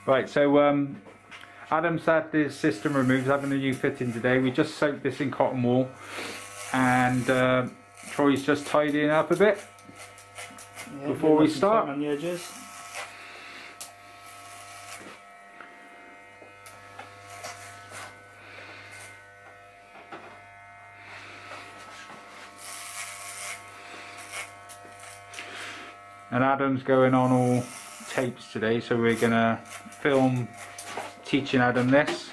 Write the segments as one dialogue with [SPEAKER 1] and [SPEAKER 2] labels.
[SPEAKER 1] Right, so Adam's had his system removed, having a new fitting today. We just soaked this in cotton wool, and Troy's just tidying up a bit before we start.
[SPEAKER 2] On the edges.
[SPEAKER 1] And Adam's going on all tapes today, so we're gonna film teaching Adam this.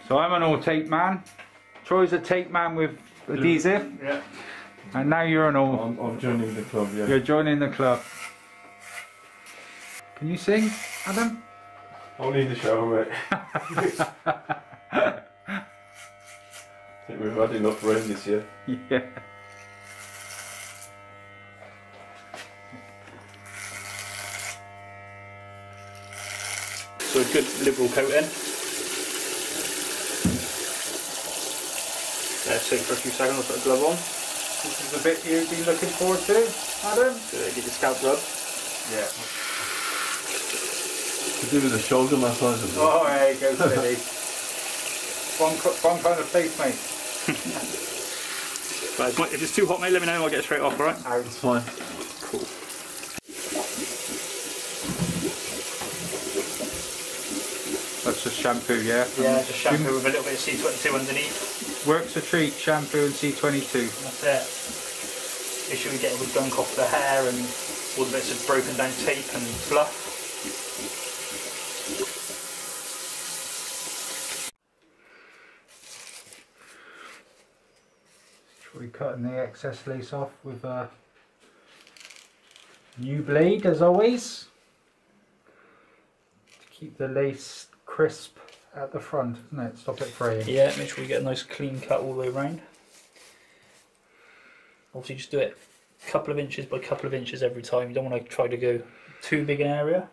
[SPEAKER 1] So I'm an all tape man. Troy's a tape man with adhesive.
[SPEAKER 2] Yeah.
[SPEAKER 1] And now you're an all.
[SPEAKER 3] I'm joining the club, yeah.
[SPEAKER 1] You're joining the club. Can you sing, Adam?
[SPEAKER 3] I'll need the shower, mate. I think we've had enough rain this year.
[SPEAKER 1] Yeah.
[SPEAKER 2] So a good liberal coating. Soak for a few seconds, I'll put a glove on.
[SPEAKER 1] This is the bit you've been looking forward to, Adam?
[SPEAKER 2] So get your scalp rub.
[SPEAKER 1] Yeah.
[SPEAKER 3] Could do with a shoulder massage as well.
[SPEAKER 1] Oh, there you go, Billy. One kind of face, mate.
[SPEAKER 2] Right, if it's too hot, mate, let me know and I'll get it straight off, alright?
[SPEAKER 3] It's fine.
[SPEAKER 2] Cool.
[SPEAKER 1] That's just shampoo, yeah?
[SPEAKER 2] Yeah, just shampoo with a little bit of C22 underneath.
[SPEAKER 1] Works a treat, shampoo and C22.
[SPEAKER 2] That's it. Make sure we get all the gunk off the hair and all the bits of broken down tape and fluff.
[SPEAKER 1] We're cutting the excess lace off with a new blade, as always, to keep the lace crisp at the front, isn't it? Stop it fraying.
[SPEAKER 2] Yeah, make sure we get a nice clean cut all the way around. Obviously just do it a couple of inches by couple of inches every time. You don't want to try to go too big an area,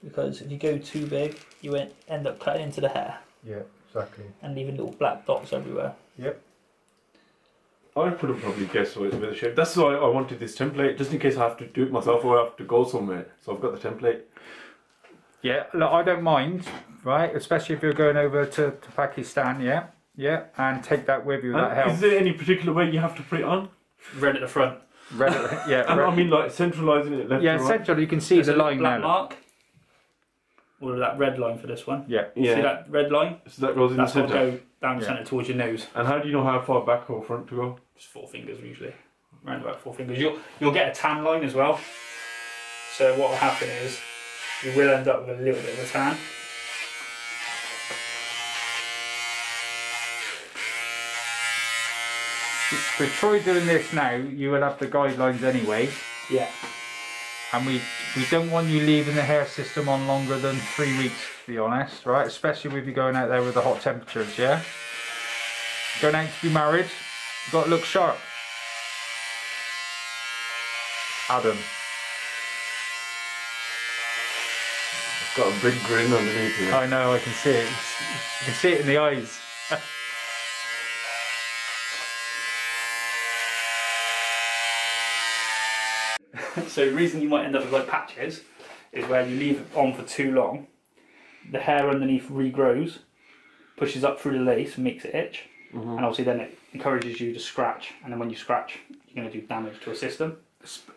[SPEAKER 2] because if you go too big you end up cutting into the hair.
[SPEAKER 1] Yeah, exactly.
[SPEAKER 2] And leaving little black dots everywhere.
[SPEAKER 1] Yep.
[SPEAKER 3] I couldn't probably guess what it's with the shape. That's why I wanted this template, just in case I have to do it myself or I have to go somewhere. So I've got the template.
[SPEAKER 1] Yeah, look, I don't mind, right? Especially if you're going over to Pakistan, yeah? Yeah, and take that with you, that helps.
[SPEAKER 3] Is there any particular way you have to put it on?
[SPEAKER 2] Red at the front.
[SPEAKER 1] Red, yeah,
[SPEAKER 3] And
[SPEAKER 1] red.
[SPEAKER 3] I mean like centralising it left
[SPEAKER 1] Yeah,
[SPEAKER 3] to right?
[SPEAKER 1] essentially you can see the line
[SPEAKER 2] black
[SPEAKER 1] now.
[SPEAKER 2] mark. Or that red line for this one.
[SPEAKER 1] Yeah.
[SPEAKER 2] See that red line?
[SPEAKER 3] So that goes in
[SPEAKER 2] That's
[SPEAKER 3] the
[SPEAKER 2] got to
[SPEAKER 3] centre.
[SPEAKER 2] go down the
[SPEAKER 1] Yeah.
[SPEAKER 2] centre towards your nose.
[SPEAKER 3] And how do you know how far back or front to go?
[SPEAKER 2] Just 4 fingers usually. Around about 4 fingers. You'll get a tan line as well. So what will happen is you will end up with a little bit of a tan.
[SPEAKER 1] With Troy doing this now, you will have the guidelines anyway.
[SPEAKER 2] Yeah.
[SPEAKER 1] And we don't want you leaving the hair system on longer than 3 weeks, to be honest, right? Especially if you're going out there with the hot temperatures, yeah? Going out to be married, you've got to look sharp. Adam.
[SPEAKER 3] It's got a big grin underneath here.
[SPEAKER 1] I know, I can see it. You can see it in the eyes.
[SPEAKER 2] So the reason you might end up with like patches is where you leave it on for too long, the hair underneath regrows, pushes up through the lace and makes it itch, and obviously then it encourages you to scratch, and then when you scratch you're going to do damage to a system.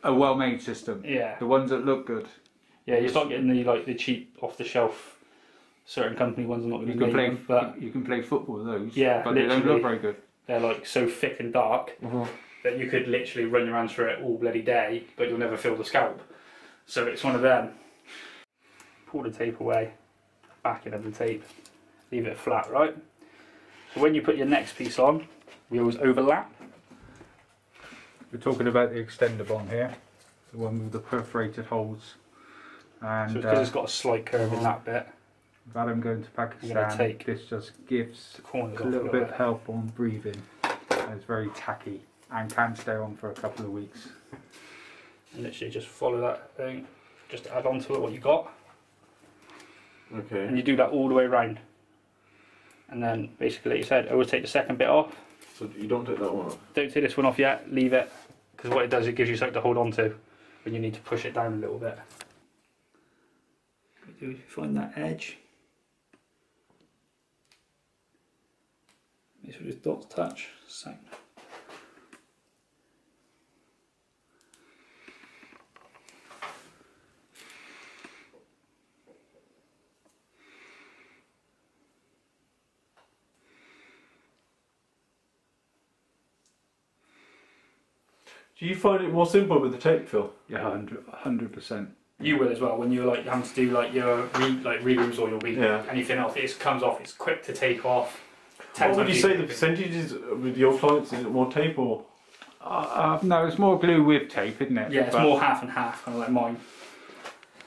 [SPEAKER 1] A well-made system.
[SPEAKER 2] Yeah.
[SPEAKER 1] The ones that look good.
[SPEAKER 2] Yeah, you start getting the cheap off the shelf certain company ones are not going to be made, but
[SPEAKER 1] you can play football with those.
[SPEAKER 2] Yeah,
[SPEAKER 1] but they don't look very good.
[SPEAKER 2] They're like so thick and dark that you could literally run your hands through it all bloody day, but you'll never feel the scalp. So it's one of them. Pull the tape away, backing of the tape, leave it flat, right? So when you put your next piece on, we always overlap.
[SPEAKER 1] We're talking about the extender bond here, the one with the perforated holes. And
[SPEAKER 2] So because it's got a slight curve in that bit,
[SPEAKER 1] with Adam going to Pakistan, this just gives
[SPEAKER 2] the corners
[SPEAKER 1] a
[SPEAKER 2] off
[SPEAKER 1] little bit of help on breathing. And it's very tacky and can stay on for a couple of weeks.
[SPEAKER 2] And literally just follow that thing, just add on to it what you got.
[SPEAKER 3] Okay.
[SPEAKER 2] And you do that all the way around. And then basically, like you said, always take the second bit off.
[SPEAKER 3] So you don't take that one off?
[SPEAKER 2] Don't take this one off yet, leave it. Because what it does, it gives you something to hold on to when you need to push it down a little bit. do is find that edge. Make sure those dots touch. Same.
[SPEAKER 3] Do you find it more simple with the tape, Phil?
[SPEAKER 1] Yeah, 100%.
[SPEAKER 2] You will as well when you're like having to do like your re-grooves or your
[SPEAKER 3] Yeah.
[SPEAKER 2] anything else. It comes off. It's quick to take off.
[SPEAKER 3] What would you say the percentages with your clients? Is it more tape or?
[SPEAKER 1] No, it's more glue with tape, isn't it?
[SPEAKER 2] Yeah, it's more half and half, kind of like mine.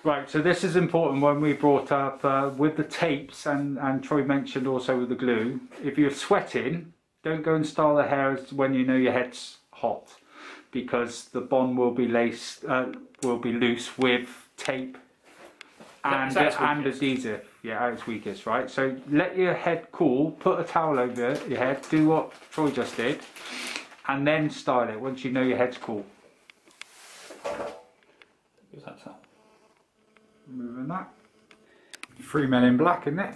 [SPEAKER 1] Right, so this is important when we brought up with the tapes, and Troy mentioned also with the glue. If you're sweating, don't go and style the hairs when you know your head's hot, because the bond will be loose with tape and adhesive. Yeah, at its weakest, right? So let your head cool, put a towel over your head, do what Troy just did, and then style it once you know your head's cool. Moving that. 3 Men in Black, isn't it?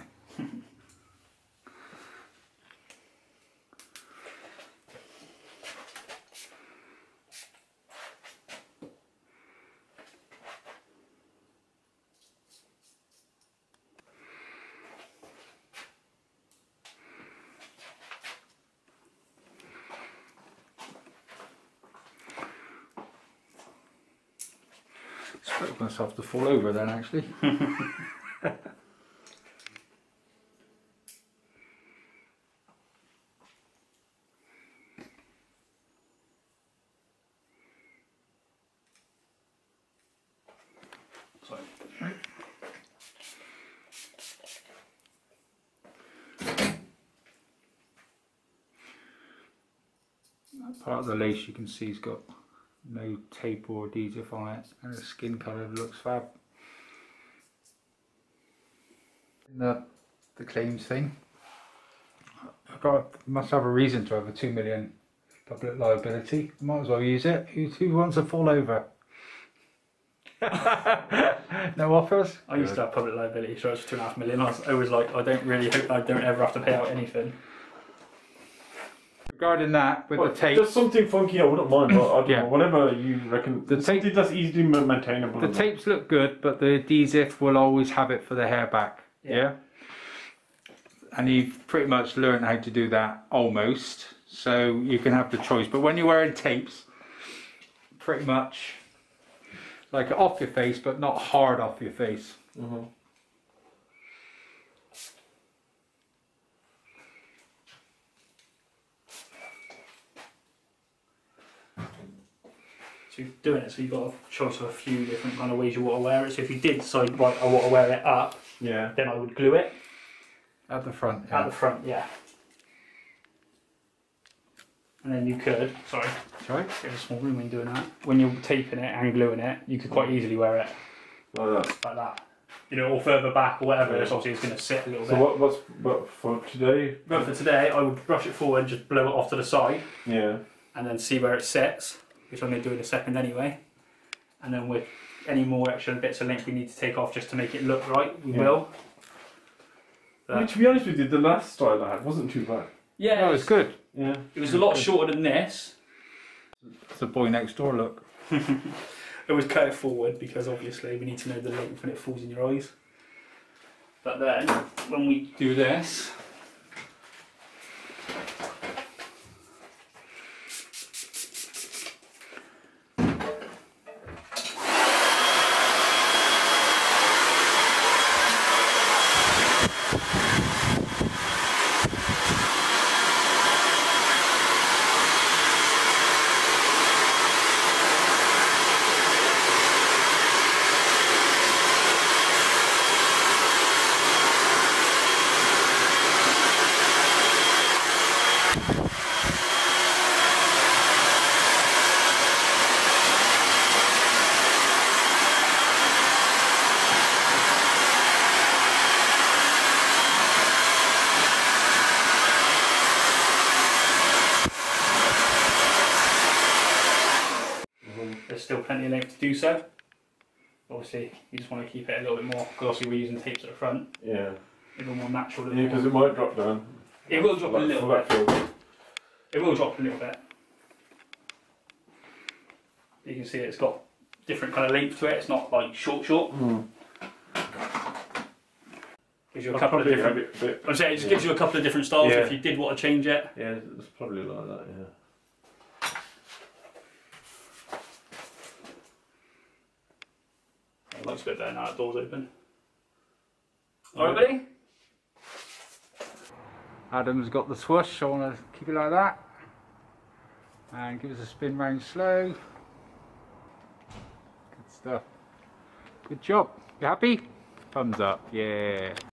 [SPEAKER 1] Expect myself to fall over then, actually.
[SPEAKER 2] Sorry.
[SPEAKER 1] That part of the lace you can see has got no tape or adhesive on it, and the skin colour looks fab. The claims thing, must have a reason to have a 2 million public liability. Might as well use it. Who wants to fall over? No offers?
[SPEAKER 2] I used to have public liability insurance for 2.5 million. I was always like, I don't really hope I don't ever have to pay out anything.
[SPEAKER 1] Regarding that, with the tape,
[SPEAKER 3] Just something funky, I wouldn't mind, but I don't
[SPEAKER 1] Yeah.
[SPEAKER 3] know, whatever you reckon.
[SPEAKER 1] The tape-
[SPEAKER 3] Something that's easily maintainable.
[SPEAKER 1] the tapes look good, but the adhesive will always have it for the hair back. Yeah. And you've pretty much learned how to do that almost, so you can have the choice. But when you're wearing tapes, pretty much like off your face, but not hard off your face.
[SPEAKER 2] So you're doing it, so you've got a choice of a few different kind of ways you want to wear it. So if you did decide, right, I want to wear it up,
[SPEAKER 3] Yeah.
[SPEAKER 2] then I would glue it
[SPEAKER 1] At the front.
[SPEAKER 2] at the front, yeah. And then you could, sorry,
[SPEAKER 1] Sorry?
[SPEAKER 2] there's a small room when you're doing that. When you're taping it and gluing it, you could quite easily wear it
[SPEAKER 3] Like that.
[SPEAKER 2] like that. You know, or further back or whatever,
[SPEAKER 3] Yeah.
[SPEAKER 2] it's obviously it's going to sit a little
[SPEAKER 3] So
[SPEAKER 2] bit.
[SPEAKER 3] what for today?
[SPEAKER 2] But for today, I would brush it forward, just blow it off to the side,
[SPEAKER 3] Yeah.
[SPEAKER 2] and then see where it sits, which I'm going to do in a second anyway. And then with any more extra bits of length we need to take off just to make it look right, we will.
[SPEAKER 3] I mean, to be honest with you, the last style I had wasn't too bad.
[SPEAKER 2] Yeah,
[SPEAKER 1] Oh, it's good.
[SPEAKER 3] Yeah.
[SPEAKER 2] it was a lot shorter than this.
[SPEAKER 1] It's a boy next door look.
[SPEAKER 2] It was cut it forward because obviously we need to know the length when it falls in your eyes. But then, when we do this, there's still plenty of length to do so. obviously you just want to keep it a little bit more, because obviously we're using tapes at the front,
[SPEAKER 3] Yeah.
[SPEAKER 2] a little more natural.
[SPEAKER 3] Yeah, because it might drop down.
[SPEAKER 2] It will drop a little bit.
[SPEAKER 3] Feel.
[SPEAKER 2] It will drop a little bit. You can see it's got different kind of length to it. It's not like short. Gives you a couple of different. I'm saying it just gives you a couple of different styles if you did want to change it.
[SPEAKER 3] Yeah, it's probably like that. Yeah.
[SPEAKER 2] It looks a bit better now. The door's open. All right, buddy.
[SPEAKER 1] Adam's got the swoosh. I want to keep it like that, and give us a spin round slow. Good stuff. Good job. You happy? Thumbs up. Yeah.